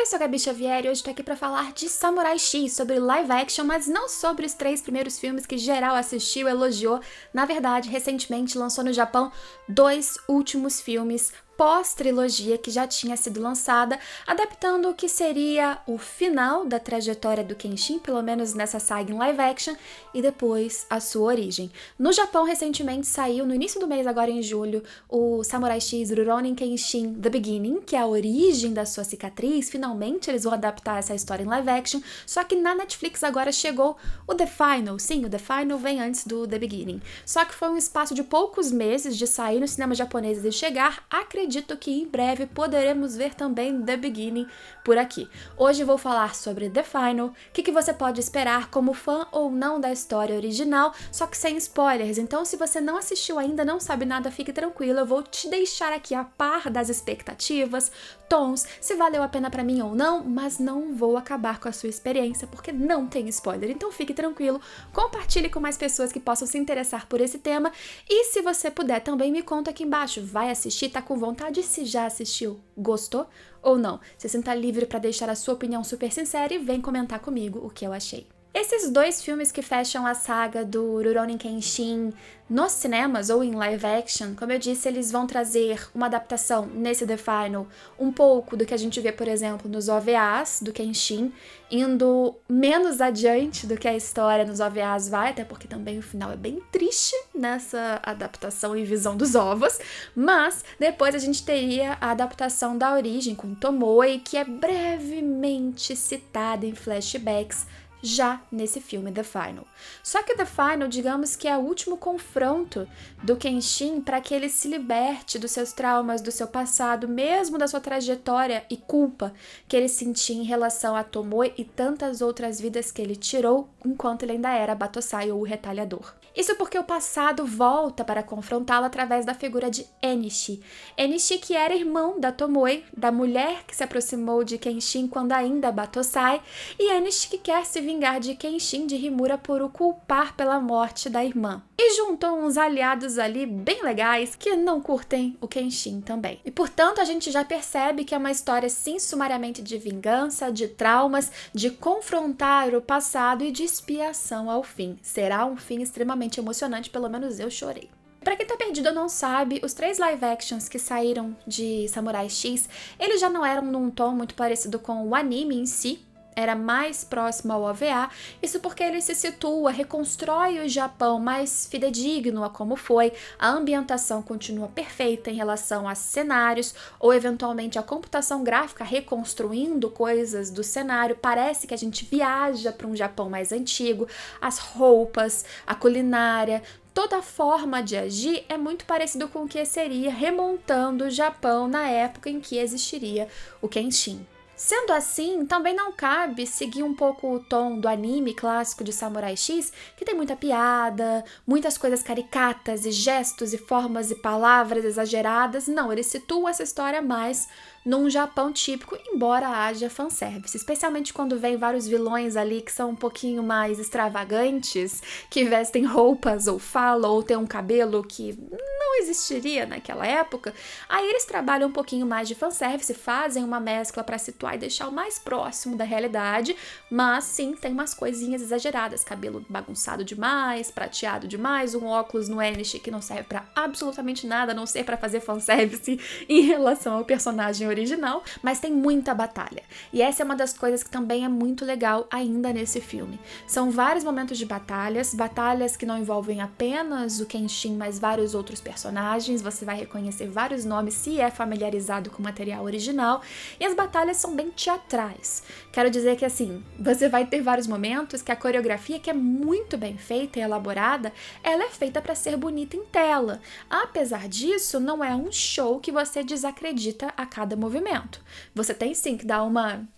Oi, sou a Gabi Xavier e hoje tô aqui pra falar de Samurai X, sobre live action, mas não sobre os 3 primeiros filmes que geral assistiu e elogiou. Na verdade, recentemente lançou no Japão 2 últimos filmes pós-trilogia que já tinha sido lançada, adaptando o que seria o final da trajetória do Kenshin, pelo menos nessa saga em live action, e depois a sua origem. No Japão, recentemente saiu, no início do mês, agora em julho, o Samurai X Rurouni Kenshin The Beginning, que é a origem da sua cicatriz. Finalmente eles vão adaptar essa história em live action, só que na Netflix agora chegou o The Final. Sim, o The Final vem antes do The Beginning. Só que foi um espaço de poucos meses de sair no cinema japonês e chegar, acredito que em breve poderemos ver também The Beginning por aqui. Hoje vou falar sobre The Final, o que você pode esperar como fã ou não da história original, só que sem spoilers. Então, se você não assistiu ainda, não sabe nada, fique tranquilo, eu vou te deixar aqui a par das expectativas, tons, se valeu a pena pra mim ou não, mas não vou acabar com a sua experiência, porque não tem spoiler. Então fique tranquilo, compartilhe com mais pessoas que possam se interessar por esse tema, e se você puder também me conta aqui embaixo, vai assistir, tá com vontade, se já assistiu, gostou ou não. Se sinta livre pra deixar a sua opinião super sincera e vem comentar comigo o que eu achei. Esses 2 filmes que fecham a saga do Rurouni Kenshin nos cinemas ou em live action, como eu disse, eles vão trazer uma adaptação nesse The Final, um pouco do que a gente vê, por exemplo, nos OVAs do Kenshin, indo menos adiante do que a história nos OVAs vai, até porque também o final é bem triste nessa adaptação e visão dos ovos, mas depois a gente teria a adaptação da origem com Tomoe, que é brevemente citada em flashbacks já nesse filme The Final. Só que The Final, digamos que é o último confronto do Kenshin para que ele se liberte dos seus traumas, do seu passado, mesmo da sua trajetória e culpa que ele sentia em relação a Tomoe e tantas outras vidas que ele tirou enquanto ele ainda era Batosai ou o retalhador. Isso porque o passado volta para confrontá-lo através da figura de Enishi. Enishi, que era irmão da Tomoe, da mulher que se aproximou de Kenshin quando ainda Batosai, e Enishi que quer se vingar de Kenshin de Himura por o culpar pela morte da irmã. E juntou uns aliados ali bem legais que não curtem o Kenshin também. E portanto a gente já percebe que é uma história sim sumariamente de vingança, de traumas, de confrontar o passado e de expiação ao fim. Será um fim extremamente emocionante, pelo menos eu chorei. Pra quem tá perdido ou não sabe, os 3 live actions que saíram de Samurai X, eles já não eram num tom muito parecido com o anime em si, era mais próximo ao OVA, isso porque ele se situa, reconstrói o Japão mais fidedigno a como foi, a ambientação continua perfeita em relação a cenários, ou eventualmente a computação gráfica reconstruindo coisas do cenário, parece que a gente viaja para um Japão mais antigo, as roupas, a culinária, toda a forma de agir é muito parecido com o que seria remontando o Japão na época em que existiria o Kenshin. Sendo assim, também não cabe seguir um pouco o tom do anime clássico de Samurai X, que tem muita piada, muitas coisas caricatas e gestos e formas e palavras exageradas. Não, ele situa essa história mais num Japão típico, embora haja fanservice, especialmente quando vem vários vilões ali que são um pouquinho mais extravagantes, que vestem roupas ou falam ou têm um cabelo que não existiria naquela época. Aí eles trabalham um pouquinho mais de fanservice, fazem uma mescla para situar e deixar o mais próximo da realidade, mas sim, tem umas coisinhas exageradas, cabelo bagunçado demais, prateado demais, um óculos no Enishi que não serve para absolutamente nada, a não ser para fazer fanservice em relação ao personagem original, mas tem muita batalha. E essa é uma das coisas que também é muito legal ainda nesse filme. São vários momentos de batalhas que não envolvem apenas o Kenshin, mas vários outros personagens. Você vai reconhecer vários nomes se é familiarizado com o material original, e as batalhas são bem teatrais. Quero dizer que assim, você vai ter vários momentos que a coreografia, que é muito bem feita e elaborada, ela é feita para ser bonita em tela. Apesar disso, não é um show que você desacredita a cada movimento. Você tem sim que dar uma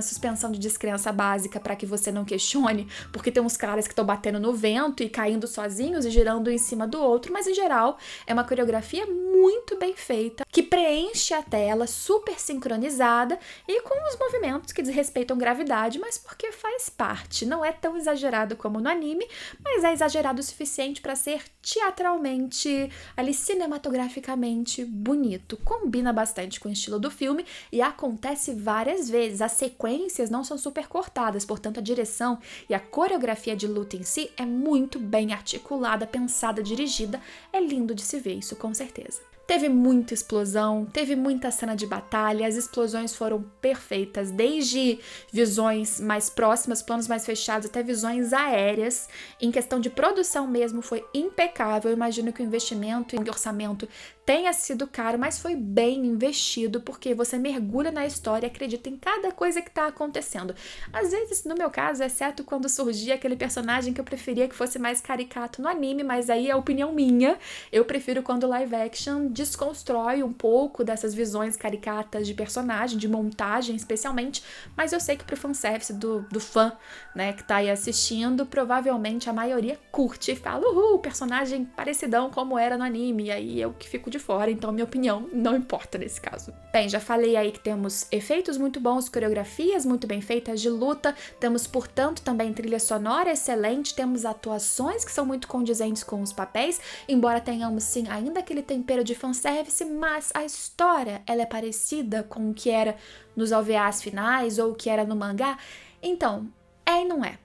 suspensão de descrença básica para que você não questione, porque tem uns caras que estão batendo no vento e caindo sozinhos e girando em cima do outro, mas em geral é uma coreografia muito bem feita, que preenche a tela, super sincronizada e com os movimentos que desrespeitam gravidade, mas porque faz parte. Não é tão exagerado como no anime, mas é exagerado o suficiente para ser teatralmente, ali cinematograficamente bonito. Combina bastante com o estilo do filme e acontece várias vezes. As sequências não são super cortadas, portanto a direção e a coreografia de luta em si é muito bem articulada, pensada, dirigida. É lindo de se ver isso, com certeza. Teve muita explosão, teve muita cena de batalha, as explosões foram perfeitas, desde visões mais próximas, planos mais fechados, até visões aéreas. Em questão de produção mesmo, foi impecável. Eu imagino que o investimento e o orçamento tenha sido caro, mas foi bem investido, porque você mergulha na história e acredita em cada coisa que está acontecendo. Às vezes, no meu caso, exceto quando surgia aquele personagem que eu preferia que fosse mais caricato no anime, mas aí é opinião minha. Eu prefiro quando o live action desconstrói um pouco dessas visões caricatas de personagem, de montagem especialmente, mas eu sei que pro fanservice do fã, né, que tá aí assistindo, provavelmente a maioria curte e fala, personagem parecidão como era no anime, e aí eu que fico de fora, então minha opinião não importa nesse caso. Bem, já falei aí que temos efeitos muito bons, coreografias muito bem feitas de luta, temos, portanto, também trilha sonora excelente, temos atuações que são muito condizentes com os papéis, embora tenhamos, sim, ainda aquele tempero de fanservice, mas a história, ela é parecida com o que era nos OVAs finais ou o que era no mangá. Então, é e não é.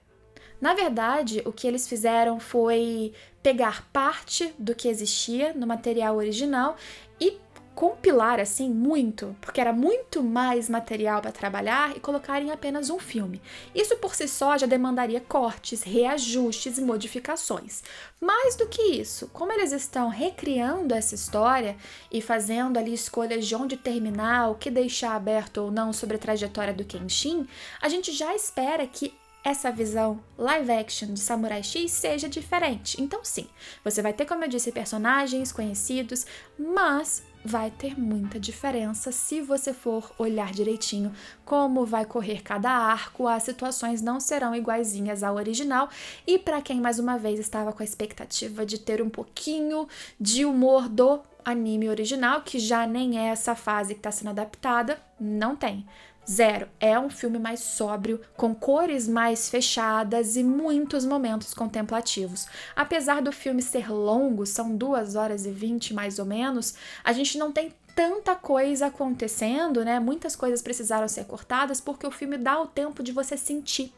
Na verdade, o que eles fizeram foi pegar parte do que existia no material original e compilar assim muito, porque era muito mais material para trabalhar, e colocar em apenas um filme. Isso por si só já demandaria cortes, reajustes e modificações. Mais do que isso, como eles estão recriando essa história e fazendo ali escolhas de onde terminar, o que deixar aberto ou não sobre a trajetória do Kenshin, a gente já espera que essa visão live action de Samurai X seja diferente. Então sim, você vai ter, como eu disse, personagens conhecidos, mas vai ter muita diferença se você for olhar direitinho como vai correr cada arco, as situações não serão iguaizinhas ao original, e para quem mais uma vez estava com a expectativa de ter um pouquinho de humor do anime original, que já nem é essa fase que está sendo adaptada, não tem. Zero. É um filme mais sóbrio, com cores mais fechadas e muitos momentos contemplativos. Apesar do filme ser longo, são 2h20 mais ou menos, a gente não tem tanta coisa acontecendo, né? Muitas coisas precisaram ser cortadas porque o filme dá o tempo de você sentir.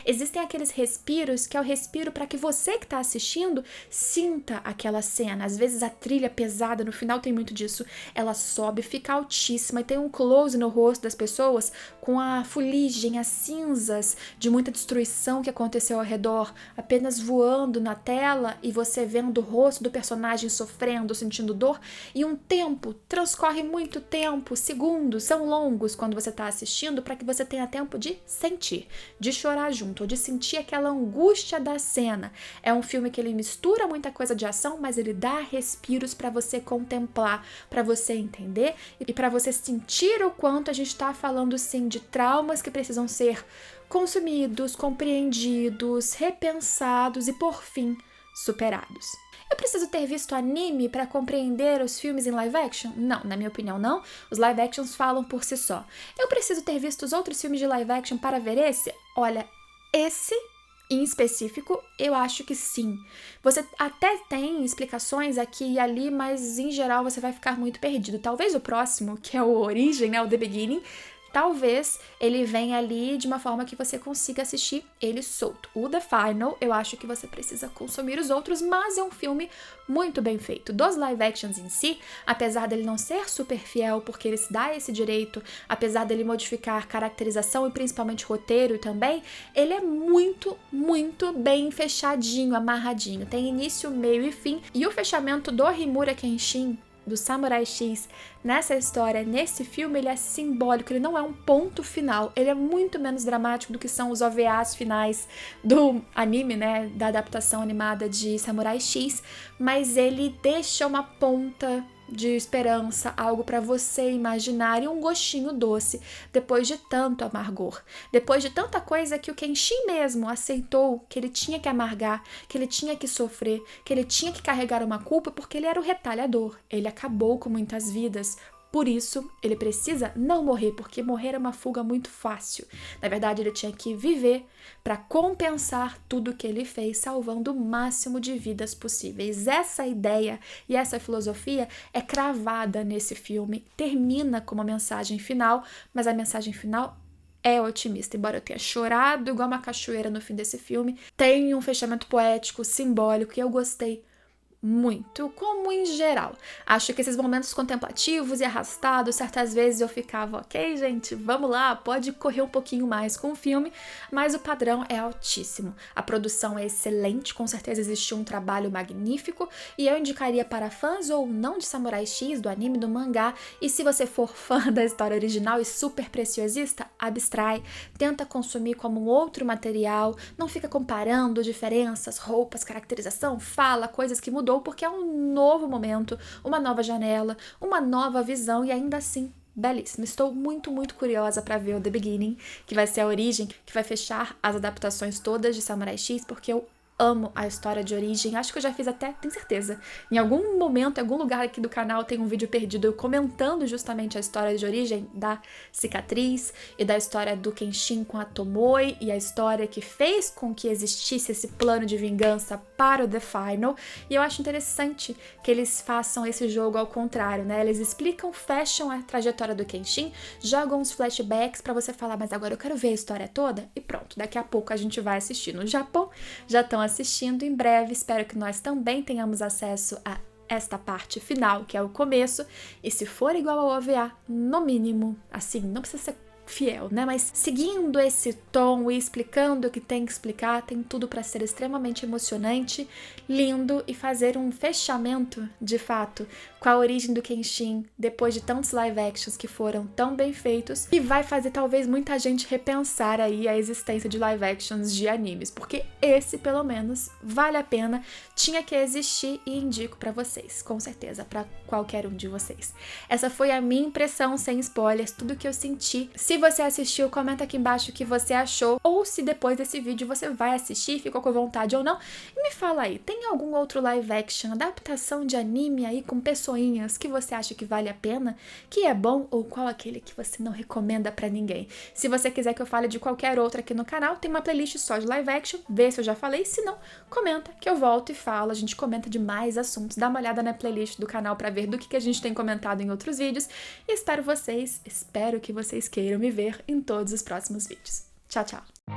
Existem aqueles respiros que é o respiro para que você que está assistindo sinta aquela cena. Às vezes a trilha pesada, no final tem muito disso, ela sobe, fica altíssima e tem um close no rosto das pessoas com a fuligem, as cinzas de muita destruição que aconteceu ao redor, apenas voando na tela e você vendo o rosto do personagem sofrendo, sentindo dor, e um tempo transcorre muito tempo, segundos, são longos quando você está assistindo para que você tenha tempo de sentir, de chorar junto, ou de sentir aquela angústia da cena. É um filme que ele mistura muita coisa de ação, mas ele dá respiros para você contemplar, para você entender e para você sentir o quanto a gente está falando sim de traumas que precisam ser consumidos, compreendidos, repensados e por fim superados. Eu preciso ter visto anime para compreender os filmes em live action? Não, na minha opinião não. Os live actions falam por si só. Eu preciso ter visto os outros filmes de live action para ver esse? Olha, esse em específico, eu acho que sim. Você até tem explicações aqui e ali, mas em geral você vai ficar muito perdido. Talvez o próximo, que é o Origem, né, o The Beginning, talvez ele venha ali de uma forma que você consiga assistir ele solto. O The Final, eu acho que você precisa consumir os outros, mas é um filme muito bem feito. Dos live actions em si, apesar dele não ser super fiel, porque ele se dá esse direito, apesar dele modificar caracterização e principalmente roteiro também, ele é muito, muito bem fechadinho, amarradinho. Tem início, meio e fim. E o fechamento do Himura Kenshin, do Samurai X, nessa história, nesse filme, ele é simbólico, ele não é um ponto final, ele é muito menos dramático do que são os OVAs finais do anime, né, da adaptação animada de Samurai X, mas ele deixa uma ponta de esperança, algo para você imaginar e um gostinho doce, depois de tanto amargor, depois de tanta coisa que o Kenshin mesmo aceitou que ele tinha que amargar, que ele tinha que sofrer, que ele tinha que carregar uma culpa porque ele era o retalhador, ele acabou com muitas vidas Por isso, ele precisa não morrer, porque morrer é uma fuga muito fácil. Na verdade, ele tinha que viver para compensar tudo que ele fez, salvando o máximo de vidas possíveis. Essa ideia e essa filosofia é cravada nesse filme, termina com uma mensagem final, mas a mensagem final é otimista, embora eu tenha chorado igual uma cachoeira no fim desse filme. Tem um fechamento poético, simbólico, e eu gostei muito, como em geral. Acho que esses momentos contemplativos e arrastados, certas vezes eu ficava, ok, gente, vamos lá, pode correr um pouquinho mais com o filme, mas o padrão é altíssimo. A produção é excelente, com certeza existiu um trabalho magnífico, e eu indicaria para fãs ou não de Samurai X, do anime, do mangá, e se você for fã da história original e super preciosista, abstrai, tenta consumir como um outro material, não fica comparando diferenças, roupas, caracterização, fala, coisas que mudou, porque é um novo momento, uma nova janela, uma nova visão e ainda assim belíssimo. Estou muito, muito curiosa para ver o The Beginning, que vai ser a origem, que vai fechar as adaptações todas de Samurai X, porque eu amo a história de origem. Acho que eu já fiz até, tenho certeza, em algum momento, em algum lugar aqui do canal tem um vídeo perdido eu comentando justamente a história de origem da cicatriz e da história do Kenshin com a Tomoe e a história que fez com que existisse esse plano de vingança para o The Final. E eu acho interessante que eles façam esse jogo ao contrário, né? Eles explicam, fecham a trajetória do Kenshin, jogam uns flashbacks pra você falar, mas agora eu quero ver a história toda e pronto, daqui a pouco a gente vai assistir. No Japão já estão assistindo em breve, espero que nós também tenhamos acesso a esta parte final, que é o começo, e se for igual ao OVA, no mínimo, assim, não precisa ser fiel, né? Mas seguindo esse tom e explicando o que tem que explicar, tem tudo para ser extremamente emocionante, lindo e fazer um fechamento, de fato, com a origem do Kenshin, depois de tantos live actions que foram tão bem feitos, e vai fazer talvez muita gente repensar aí a existência de live actions de animes, porque esse, pelo menos, vale a pena, tinha que existir e indico para vocês, com certeza, para qualquer um de vocês. Essa foi a minha impressão, sem spoilers, tudo que eu senti. Se você assistiu, comenta aqui embaixo o que você achou, ou se depois desse vídeo você vai assistir, ficou com vontade ou não, e me fala aí, tem algum outro live action, adaptação de anime aí com pessoinhas que você acha que vale a pena, que é bom, ou qual aquele que você não recomenda pra ninguém? Se você quiser que eu fale de qualquer outra aqui no canal, tem uma playlist só de live action, vê se eu já falei, se não, comenta que eu volto e falo, a gente comenta de mais assuntos, dá uma olhada na playlist do canal pra ver do que a gente tem comentado em outros vídeos, e espero que vocês queiram me ver em todos os próximos vídeos. Tchau, tchau!